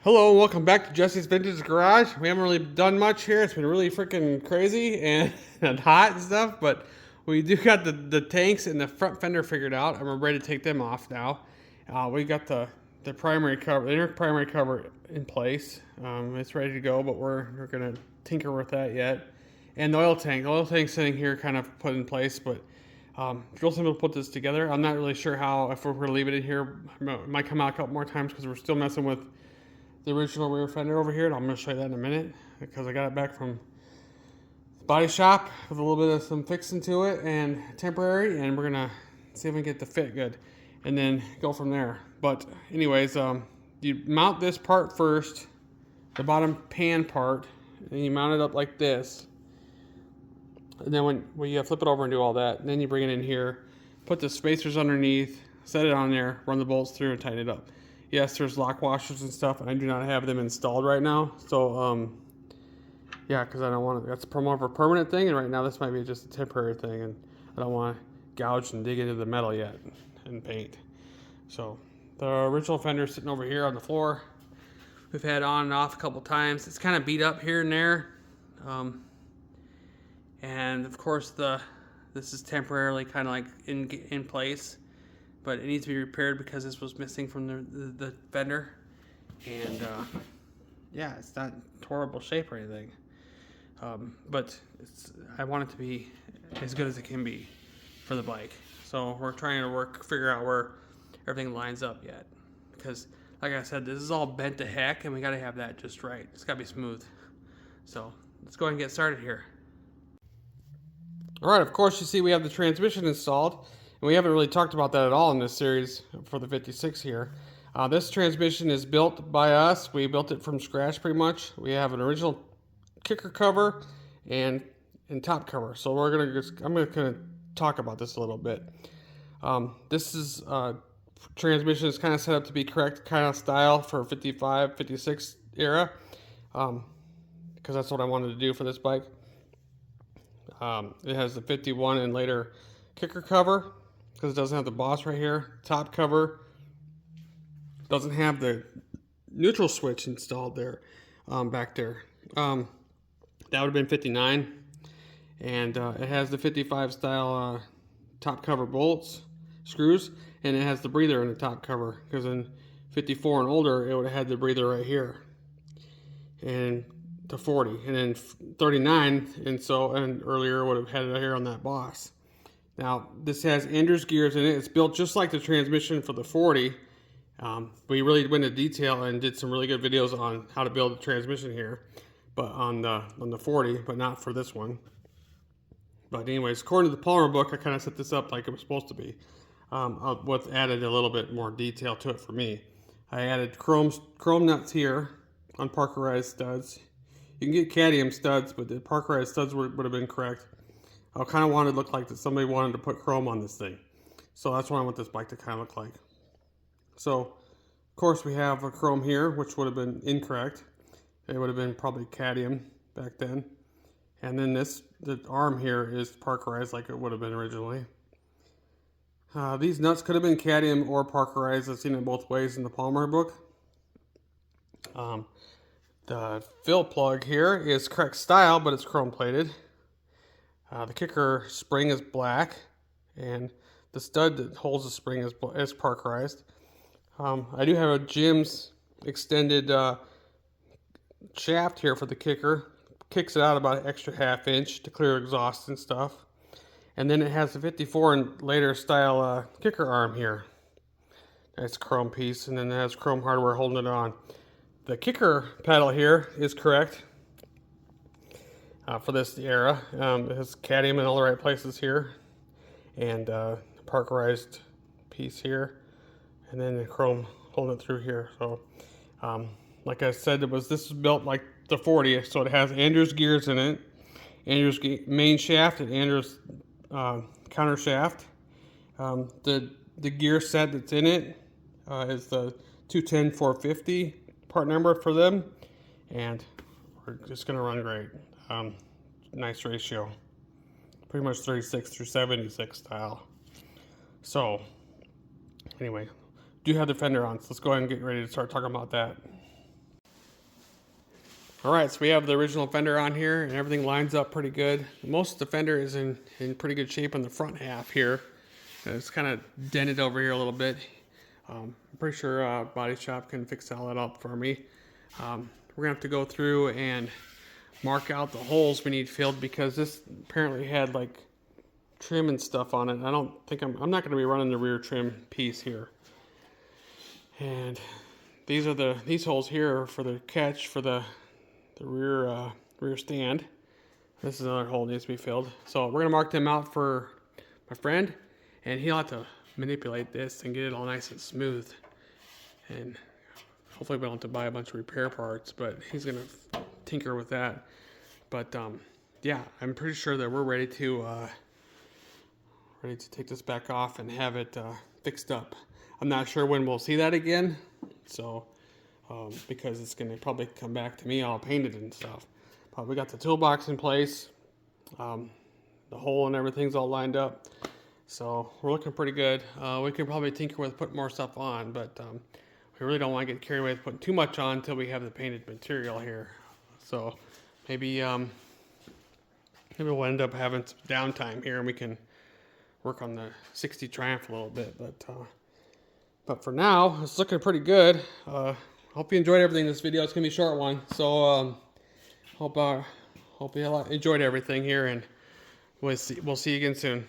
Hello, and welcome back to Jesse's Vintage Garage. We haven't really done much here. It's been really freaking crazy and, and hot and stuff, but we do got the tanks and the front fender figured out, and we're ready to take them off now. We got the primary cover, the inner primary cover in place. It's ready to go, but we're gonna tinker with that yet. And the oil tank's sitting here kind of put in place, but real simple to put this together. I'm not really sure how, if we're gonna leave it in here. It might come out a couple more times because we're still messing with the original rear fender over here, and I'm going to show you that in a minute because I got it back from the body shop with a little bit of some fixing to it and temporary, and we're going to see if we can get the fit good and then go from there. But anyways, you mount this part first, the bottom pan part, and you mount it up like this, and then when you flip it over and do all that, and then you bring it in here, put the spacers underneath, set it on there, run the bolts through, and tighten it up. Yes, there's lock washers and stuff, and I do not have them installed right now. So, yeah, because I don't want to, that's more of a permanent thing, and right now this might be just a temporary thing, and I don't want to gouge and dig into the metal yet and paint. So, the original fender's sitting over here on the floor. We've had on and off a couple times. It's kind of beat up here and there. And, of course, this is temporarily kind of like in place. But it needs to be repaired because this was missing from the fender, and yeah, it's not in horrible shape or anything, but I want it to be as good as it can be for the bike. So we're trying to figure out where everything lines up yet, because like I said, this is all bent to heck, and we got to have that just right. It's got to be smooth. So let's go ahead and get started here. All right, of course, you see we have the transmission installed. And we haven't really talked about that at all in this series for the 56 here. This transmission is built by us. We built it from scratch pretty much. We have an original kicker cover and top cover. So I'm gonna talk about this a little bit. This is transmission is kind of set up to be correct kind of style for 55, 56 era, because that's what I wanted to do for this bike. It has the 51 and later kicker cover, because it doesn't have the boss right here. Top cover doesn't have the neutral switch installed there, back there. That would have been 59, and it has the 55 style top cover bolts, screws, and it has the breather in the top cover, because in 54 and older it would have had the breather right here, and to 40, and then 39 and earlier would have had it here on that boss. Now, this has Andrews gears in it. It's built just like the transmission for the 40. We really went into detail and did some really good videos on how to build the transmission here, but on the 40, but not for this one. But anyways, according to the Palmer book, I kind of set this up like it was supposed to be. With added a little bit more detail to it for me. I added chrome nuts here on Parkerized studs. You can get cadmium studs, but the Parkerized studs would have been correct. I kind of wanted to look like that somebody wanted to put chrome on this thing. So that's what I want this bike to kind of look like. So, of course, we have a chrome here, which would have been incorrect. It would have been probably cadmium back then. And then the arm here is Parkerized like it would have been originally. These nuts could have been cadmium or Parkerized. I've seen it both ways in the Palmer book. The fill plug here is correct style, but it's chrome plated. The kicker spring is black, and the stud that holds the spring is Parkerized. I do have a Jim's extended shaft here for the kicker. Kicks it out about an extra ½ inch to clear exhaust and stuff. And then it has the 54 and later style kicker arm here. That's a chrome piece, and then it has chrome hardware holding it on. The kicker pedal here is correct. For this era, it has cadmium in all the right places here, and Parkerized piece here, and then the chrome holding it through here. So, like I said, this is built like the 40, so it has Andrews gears in it, Andrews main shaft and Andrews counter shaft. The gear set that's in it is the 210-450 part number for them, and we're just gonna run great. Nice ratio, pretty much 36/76 style. So anyway, do have the fender on, so let's go ahead and get ready to start talking about that. All right, so we have the original fender on here, and everything lines up pretty good. Most of the fender is in pretty good shape on the front half here. It's kind of dented over here a little bit. I'm pretty sure Body Shop can fix all that up for me. We're gonna have to go through and mark out the holes we need filled, because this apparently had like trim and stuff on it. I don't think I'm not gonna be running the rear trim piece here. And these are these holes here are for the catch for the rear stand. This is another hole that needs to be filled. So we're gonna mark them out for my friend, and he'll have to manipulate this and get it all nice and smooth. And hopefully we don't have to buy a bunch of repair parts, but he's gonna tinker with that. But yeah, I'm pretty sure that we're ready to take this back off and have it fixed up. I'm not sure when we'll see that again, so because it's gonna probably come back to me all painted and stuff. But we got the toolbox in place, the hole and everything's all lined up, so we're looking pretty good. We could probably tinker with putting more stuff on, but we really don't want to get carried away with putting too much on until we have the painted material here. So maybe we'll end up having some downtime here, and we can work on the 60 Triumph a little bit. But for now, it's looking pretty good. Hope you enjoyed everything in this video. It's gonna be a short one, so hope you enjoyed everything here, and we'll see you again soon.